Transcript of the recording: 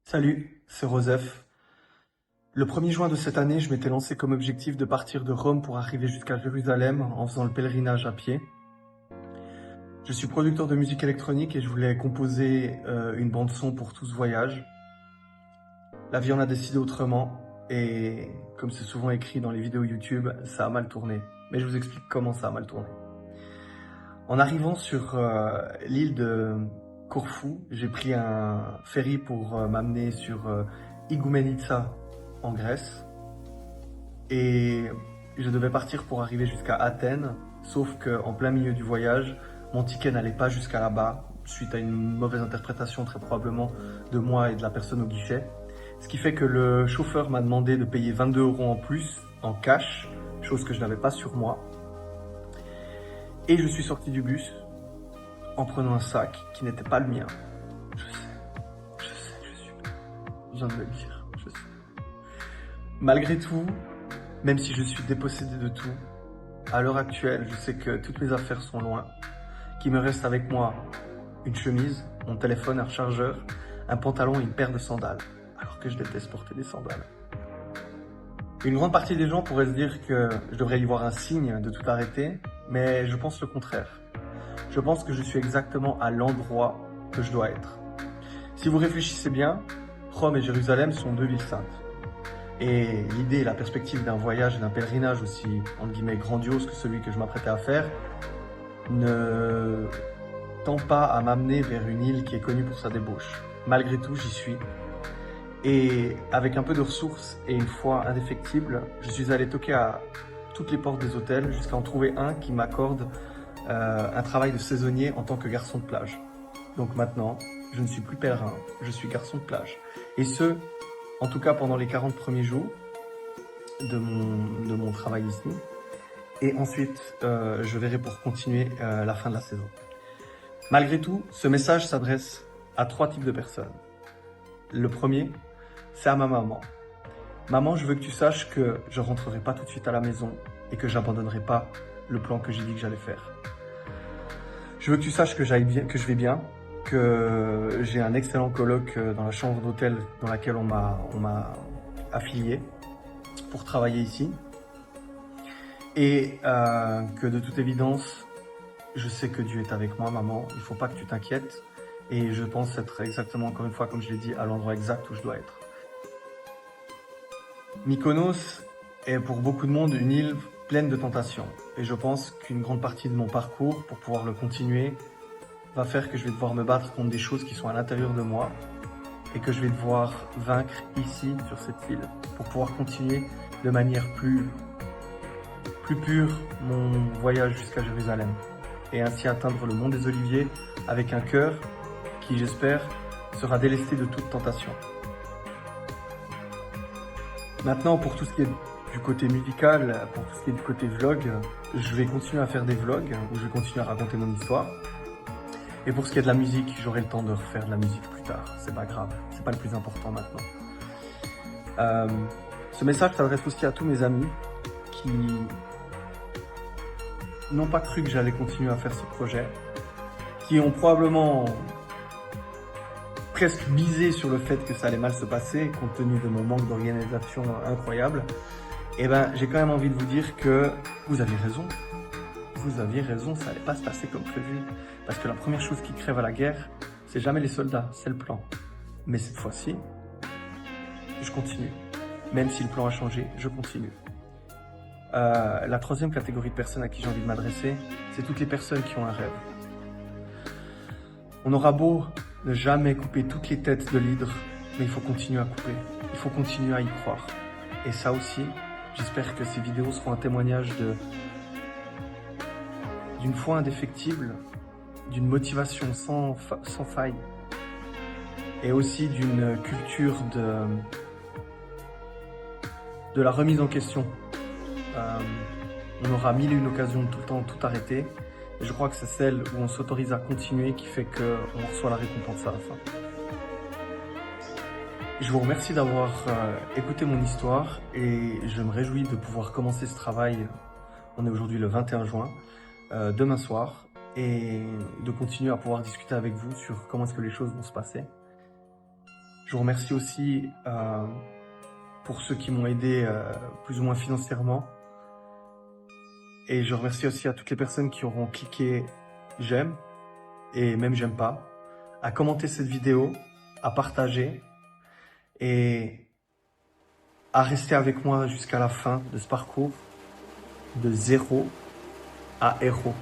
Salut, c'est Rosef. Le 1er juin de cette année, je m'étais lancé comme objectif de partir de Rome pour arriver jusqu'à Jérusalem en faisant le pèlerinage à pied. Je suis producteur de musique électronique et je voulais composer une bande son pour tout ce voyage. La vie en a décidé autrement et comme c'est souvent écrit dans les vidéos YouTube, ça a mal tourné. Mais je vous explique comment ça a mal tourné. En arrivant sur l'île de Corfou, j'ai pris un ferry pour m'amener sur Igoumenitsa en Grèce et je devais partir pour arriver jusqu'à Athènes, sauf qu'en plein milieu du voyage, mon ticket n'allait pas jusqu'à là-bas, suite à une mauvaise interprétation très probablement de moi et de la personne au guichet. Ce qui fait que le chauffeur m'a demandé de payer 22 € en plus en cash, chose que je n'avais pas sur moi. Et je suis sorti du bus en prenant un sac qui n'était pas le mien. Je viens de me le dire, je sais. Malgré tout, même si je suis dépossédé de tout, à l'heure actuelle, je sais que toutes mes affaires sont loin, qu'il me reste avec moi une chemise, mon téléphone, un rechargeur, un pantalon et une paire de sandales, alors que je déteste porter des sandales. Une grande partie des gens pourraient se dire que je devrais y voir un signe de tout arrêter, mais je pense le contraire. Je pense que je suis exactement à l'endroit que je dois être. Si vous réfléchissez bien, Rome et Jérusalem sont deux villes saintes. Et l'idée et la perspective d'un voyage et d'un pèlerinage aussi, entre guillemets, grandiose que celui que je m'apprêtais à faire, ne tend pas à m'amener vers une île qui est connue pour sa débauche. Malgré tout, j'y suis. Et avec un peu de ressources et une foi indéfectible, je suis allé toquer à toutes les portes des hôtels jusqu'à en trouver un qui m'accorde un travail de saisonnier en tant que garçon de plage. Donc maintenant, je ne suis plus pèlerin, je suis garçon de plage. Et ce, en tout cas pendant les 40 premiers jours de mon travail ici. Et ensuite, je verrai pour continuer la fin de la saison. Malgré tout, ce message s'adresse à 3 types de personnes. Le premier, c'est à ma maman. Maman, je veux que tu saches que je rentrerai pas tout de suite à la maison et que j'abandonnerai pas le plan que j'ai dit que j'allais faire. Je veux que tu saches que je vais bien, que j'ai un excellent coloc dans la chambre d'hôtel dans laquelle on m'a affilié pour travailler ici. Et que de toute évidence, je sais que Dieu est avec moi, maman, il ne faut pas que tu t'inquiètes. Et je pense être exactement, encore une fois, comme je l'ai dit, à l'endroit exact où je dois être. Mykonos est pour beaucoup de monde une île pleine de tentations. Et je pense qu'une grande partie de mon parcours, pour pouvoir le continuer, va faire que je vais devoir me battre contre des choses qui sont à l'intérieur de moi et que je vais devoir vaincre ici, sur cette île, pour pouvoir continuer de manière plus pure mon voyage jusqu'à Jérusalem et ainsi atteindre le mont des Oliviers avec un cœur qui, j'espère, sera délesté de toute tentation. Maintenant, pour tout ce qui est du côté musical, pour tout ce qui est du côté vlog, je vais continuer à faire des vlogs où je vais continuer à raconter mon histoire. Et pour ce qui est de la musique, j'aurai le temps de refaire de la musique plus tard. C'est pas grave, c'est pas le plus important maintenant. Ce message s'adresse aussi à tous mes amis qui n'ont pas cru que j'allais continuer à faire ce projet, qui ont probablement presque misé sur le fait que ça allait mal se passer, compte tenu de mon manque d'organisation incroyable. Et ben, j'ai quand même envie de vous dire que vous aviez raison. Vous aviez raison, ça allait pas se passer comme prévu. Parce que la première chose qui crève à la guerre, c'est jamais les soldats, c'est le plan. Mais cette fois-ci, je continue. Même si le plan a changé, je continue. La troisième catégorie de personnes à qui j'ai envie de m'adresser, c'est toutes les personnes qui ont un rêve. On aura beau ne jamais couper toutes les têtes de l'hydre, mais il faut continuer à couper. Il faut continuer à y croire. Et ça aussi, j'espère que ces vidéos seront un témoignage d'une foi indéfectible, d'une motivation sans faille, et aussi d'une culture de la remise en question. On aura mille et une occasions de tout le temps tout arrêter, et je crois que c'est celle où on s'autorise à continuer qui fait qu'on reçoit la récompense à la fin. Je vous remercie d'avoir écouté mon histoire et je me réjouis de pouvoir commencer ce travail. On est aujourd'hui le 21 juin, demain soir, et de continuer à pouvoir discuter avec vous sur comment est-ce que les choses vont se passer. Je vous remercie aussi pour ceux qui m'ont aidé plus ou moins financièrement. Et je remercie aussi à toutes les personnes qui auront cliqué j'aime et même j'aime pas, à commenter cette vidéo, à partager et à rester avec moi jusqu'à la fin de ce parcours de zéro à héros.